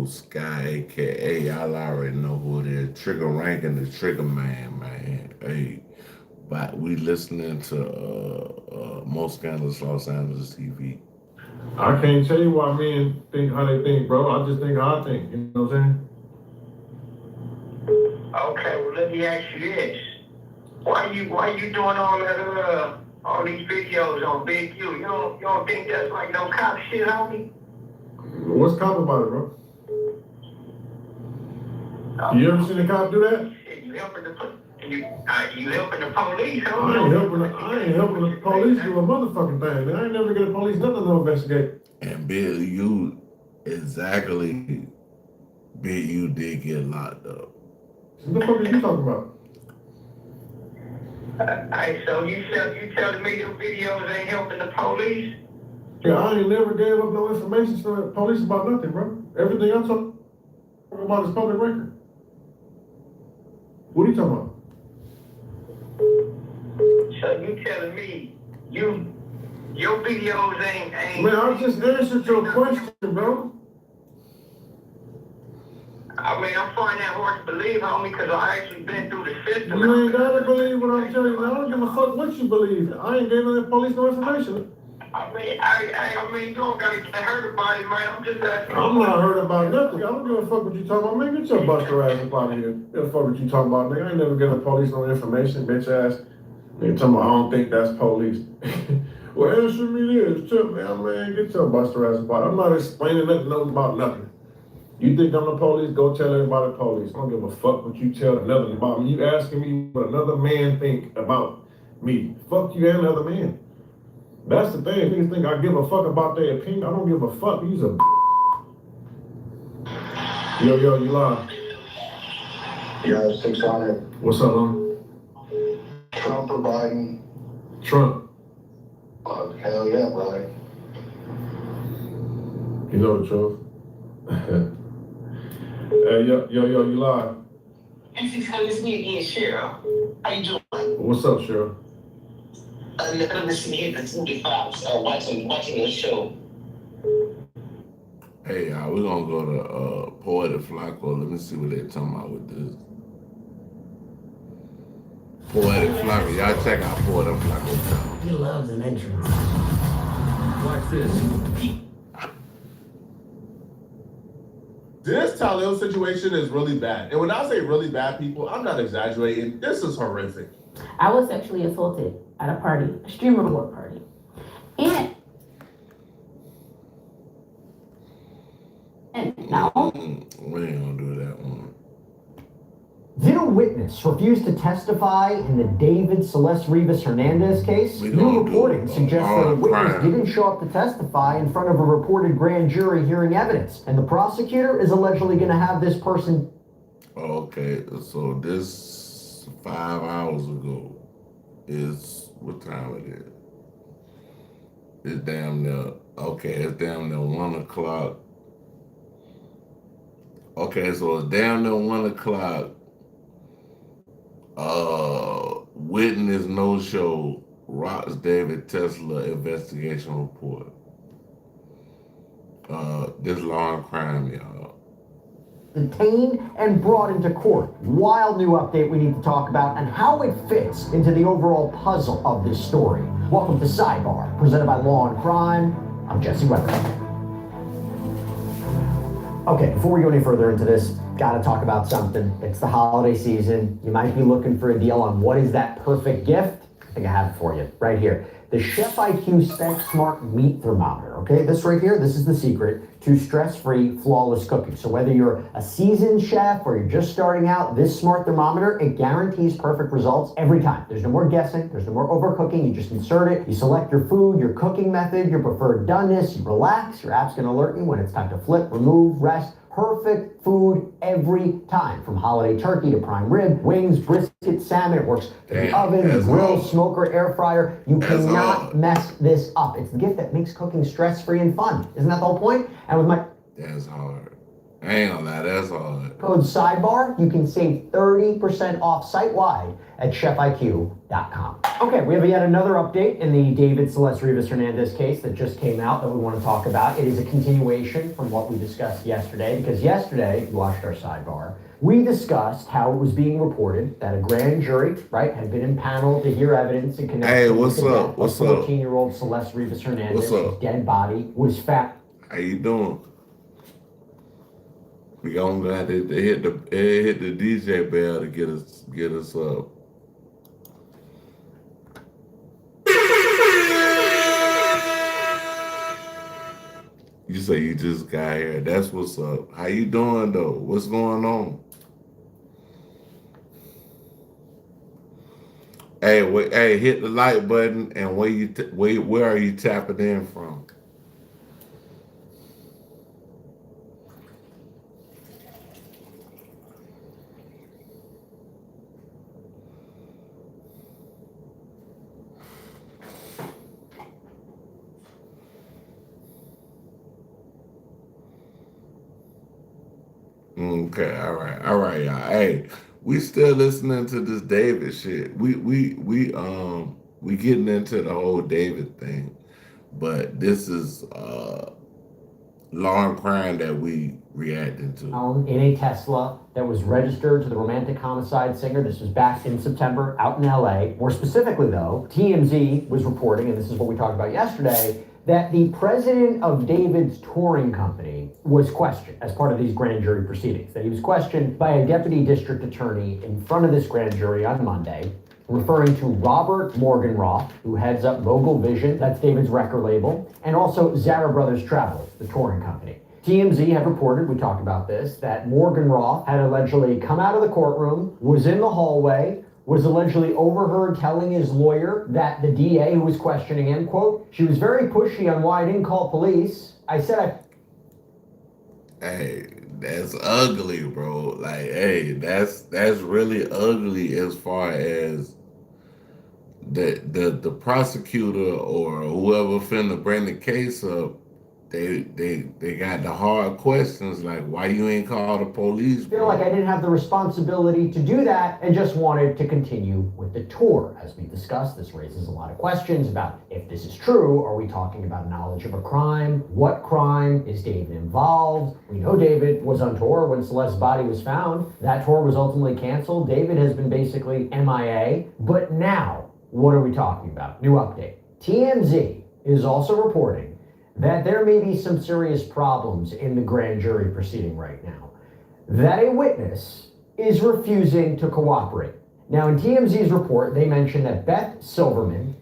Sky, aka y'all already know who it is. Trigger ranking the Trigger man. Hey, but we listening to Most Scandalous Los Angeles TV. I can't tell you why men think how they think, bro. I just think how I think. You know what I'm saying? Okay, well let me ask you this: why you doing all these videos on Big U? You don't think that's like no cop shit, homie? What's cop about it, bro? You ever seen a cop do that? You helping the police, huh? I ain't helping the police do a motherfucking thing, man. I ain't never get the police nothing to investigate. And Bill, you exactly, Bill, you did get locked up. What the fuck are you talking about? So you telling me the videos ain't helping the police? Yeah, I ain't never gave up no information to the police about nothing, bro. Everything I'm talking about is public record. What are you talking about? So you telling me your videos ain't Man, I just answered your question, bro. I mean, I'm finding that hard to believe, homie, because I actually been through the system. You ain't gotta believe what I'm telling you. I don't give a fuck what you believe. I ain't giving the police no information. I mean, you don't gotta get hurt about it, man. I'm just asking. I'm not hurt about nothing. I don't give a fuck what you talking about, man. Get your buster ass up out of here. Give a fuck what you talking about, nigga. I ain't never giving the police no information, bitch ass. Nigga talking about I don't think that's police. Well, answer me this, too, man. Get your buster ass up out. I'm not explaining nothing about nothing. You think I'm the police? Go tell everybody the police. I don't give a fuck what you tell another about me. You asking me what another man think about me. Fuck you and another man. That's the thing. Niggas think I give a fuck about their opinion. I don't give a fuck. He's a Yo, you lying. Yo, 600. What's up, man? Trump or Biden? Trump. Oh, hell yeah, brother. You know the truth. Hey, yo, you live. It's me again, Cheryl. How you doing? What's up, Cheryl? I'm listening here to 25, watching your show. Hey, we're gonna go to Poetic Flacco. Let me see what they're talking about with this. Poetic Flacco, y'all check out Poetic Flacco. He loves an entrance. Watch this. This Talil situation is really bad. And when I say really bad, people, I'm not exaggerating. This is horrific. I was sexually assaulted at a party, a streamer work party. And now we ain't gonna do that one. Did a witness refuse to testify in the David Celeste Rivas Hernandez case? New reporting suggests that a witness didn't show up to testify in front of a reported grand jury hearing evidence, and the prosecutor is allegedly going to have this person. Okay, so this 5 hours ago is what time it is? It's damn near, okay, it's damn near 1 o'clock. Okay, so it's damn near 1 o'clock. Witness no-show rocks David Tesla investigation report. This law and crime, y'all. Detained and brought into court. Wild new update we need to talk about and how it fits into the overall puzzle of this story. Welcome to Sidebar, presented by Law and Crime. I'm Jesse Weber. Okay, before we go any further into this, gotta talk about something. It's the holiday season. You might be looking for a deal on what is that perfect gift. I think I have it for you right here. The Chef IQ Spec Smart Meat Thermometer. Okay, this right here, this is the secret to stress-free, flawless cooking. So whether you're a seasoned chef or you're just starting out, this smart thermometer, it guarantees perfect results every time. There's no more guessing, there's no more overcooking. You just insert it, you select your food, your cooking method, your preferred doneness, you relax, your app's gonna alert you when it's time to flip, remove, rest. Perfect food every time. From holiday turkey to prime rib, wings, brisket, salmon. It works in the oven, the grill, smoker, air fryer. You cannot mess this up. It's the gift that makes cooking stress-free and fun. Isn't that the whole point? And with my... That's hard. I ain't gonna lie, that's hard. Code SIDEBAR, you can save 30% off site-wide at chefiq.com. Okay, we have yet another update in the David Celeste Rivas Hernandez case that just came out that we want to talk about. It is a continuation from what we discussed yesterday, because yesterday, you watched our sidebar, we discussed how it was being reported that a grand jury, right, had been impaneled to hear evidence in connection with the death of 14-year-old Celeste Rivas Hernandez, whose dead body was found. How you doing? We gonna have to hit the DJ bell to get us up. You say you just got here. That's what's up. How you doing though? What's going on? Hey, hit the like button and where are you tapping in from? Okay, all right, y'all. Hey, we still listening to this David shit. We getting into the whole David thing, but this is law and crime that we reacting to. In a Tesla that was registered to the romantic homicide singer. This was back in September out in LA. More specifically though, TMZ was reporting, and this is what we talked about yesterday, that the president of David's touring company was questioned as part of these grand jury proceedings. That he was questioned by a deputy district attorney in front of this grand jury on Monday, referring to Robert Morgenroth, who heads up Mogul Vision, that's David's record label, and also Zara Brothers Travel, the touring company. TMZ had reported, we talked about this, that Morgenroth had allegedly come out of the courtroom, was in the hallway, was allegedly overheard telling his lawyer that the DA who was questioning him, quote, "She was very pushy on why I didn't call police. I said Hey, that's ugly, bro. Like, hey, that's really ugly as far as the prosecutor or whoever finna bring the case up. They got the hard questions like, why you ain't called the police, bro? Feel like I didn't have the responsibility to do that and just wanted to continue with the tour. As we discussed, this raises a lot of questions about if this is true. Are we talking about knowledge of a crime? What crime? Is David involved? We know David was on tour when Celeste's body was found. That tour was ultimately canceled. David has been basically MIA. But now, what are we talking about? New update. TMZ is also reporting that there may be some serious problems in the grand jury proceeding right now. That a witness is refusing to cooperate. Now, in TMZ's report, they mentioned that Beth Silverman.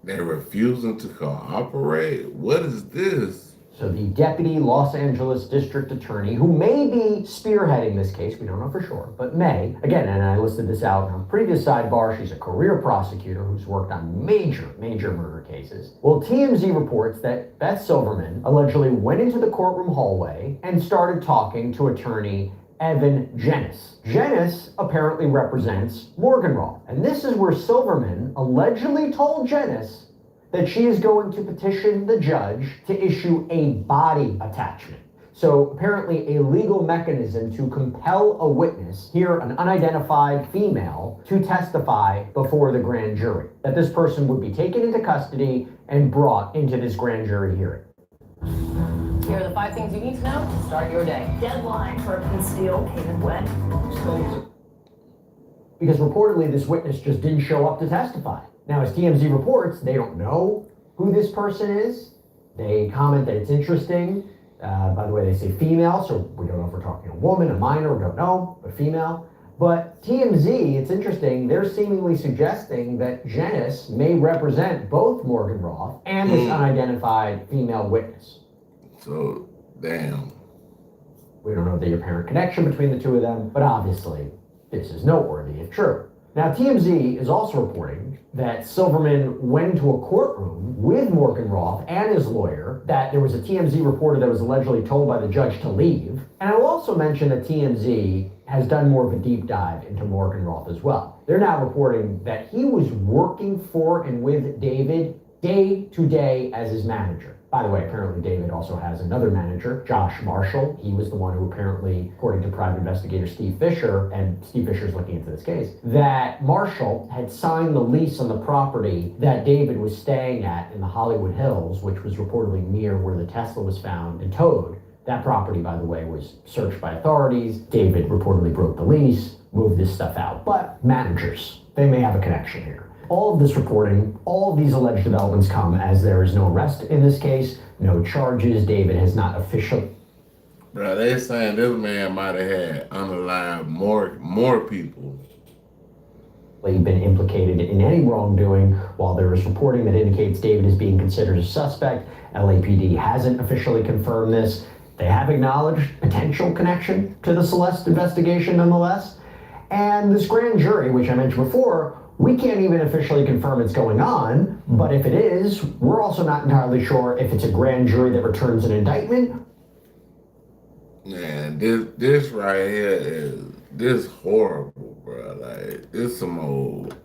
They're refusing to cooperate? What is this? So the deputy Los Angeles district attorney, who may be spearheading this case, we don't know for sure, but may, again, and I listed this out on a previous sidebar, she's a career prosecutor who's worked on major murder cases. Well, TMZ reports that Beth Silverman allegedly went into the courtroom hallway and started talking to attorney Evan Jenis. Jenis apparently represents Morgenroth, and this is where Silverman allegedly told Jenis that she is going to petition the judge to issue a body attachment. So apparently a legal mechanism to compel a witness, here an unidentified female, to testify before the grand jury. That this person would be taken into custody and brought into this grand jury hearing. Here are the 5 things you need to know to start your day. Deadline for a piece deal came and went. Because reportedly this witness just didn't show up to testify. Now, as TMZ reports, they don't know who this person is. They comment that it's interesting. By the way, they say female, so we don't know if we're talking a woman, a minor, we don't know, but female. But TMZ, it's interesting, they're seemingly suggesting that Jenis may represent both Morgenroth and this unidentified female witness. So, damn. We don't know the apparent connection between the two of them, but obviously, this is noteworthy if true. Now, TMZ is also reporting that Silverman went into a courtroom with Morgenroth and his lawyer, that there was a TMZ reporter that was allegedly told by the judge to leave. And I will also mention that TMZ has done more of a deep dive into Morgenroth as well. They're now reporting that he was working for and with David day to day as his manager. By the way, apparently David also has another manager, Josh Marshall. He was the one who apparently, according to private investigator Steve Fisher, and Steve Fisher's looking into this case, that Marshall had signed the lease on the property that David was staying at in the Hollywood Hills, which was reportedly near where the Tesla was found and towed. That property, by the way, was searched by authorities. David reportedly broke the lease, moved this stuff out. But managers, they may have a connection here. All of this reporting, all of these alleged developments come as there is no arrest in this case, no charges. David has not officially. Bro, they saying this man might have had unalive more people. Been implicated in any wrongdoing. While there is reporting that indicates David is being considered a suspect, LAPD hasn't officially confirmed this. They have acknowledged potential connection to the Celeste investigation nonetheless. And this grand jury, which I mentioned before, we can't even officially confirm it's going on, but if it is, we're also not entirely sure if it's a grand jury that returns an indictment. Man, this right here this horrible, bro. Like, this some old.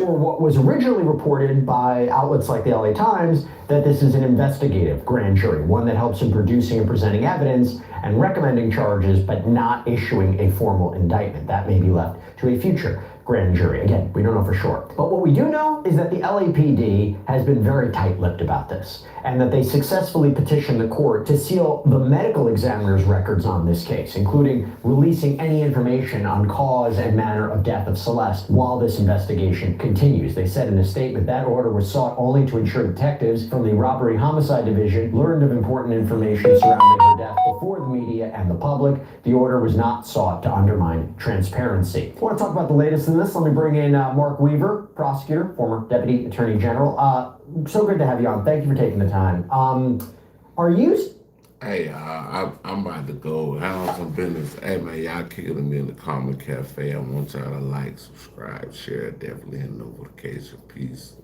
Or what was originally reported by outlets like the LA Times, that this is an investigative grand jury, one that helps in producing and presenting evidence and recommending charges, but not issuing a formal indictment. That may be left to a future grand jury. Again, we don't know for sure. But what we do know is that the LAPD has been very tight-lipped about this, and that they successfully petitioned the court to seal the medical examiner's records on this case, including releasing any information on cause and manner of death of Celeste while this investigation continues. They said in a statement that order was sought only to ensure detectives from the Robbery Homicide Division learned of important information surrounding her death before the media and the public. The order was not sought to undermine transparency. I want to talk about the latest in this. Let me bring in Mark Weaver, prosecutor, former Deputy Attorney General. So good to have you on. Thank you for taking the time. Are you... Hey, I'm about to go handle some business. Hey, man, y'all kicking me in the Karma Cafe. I want y'all to like, subscribe, share, definitely hit notification. Peace.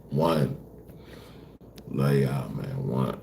One. Love y'all, man. One.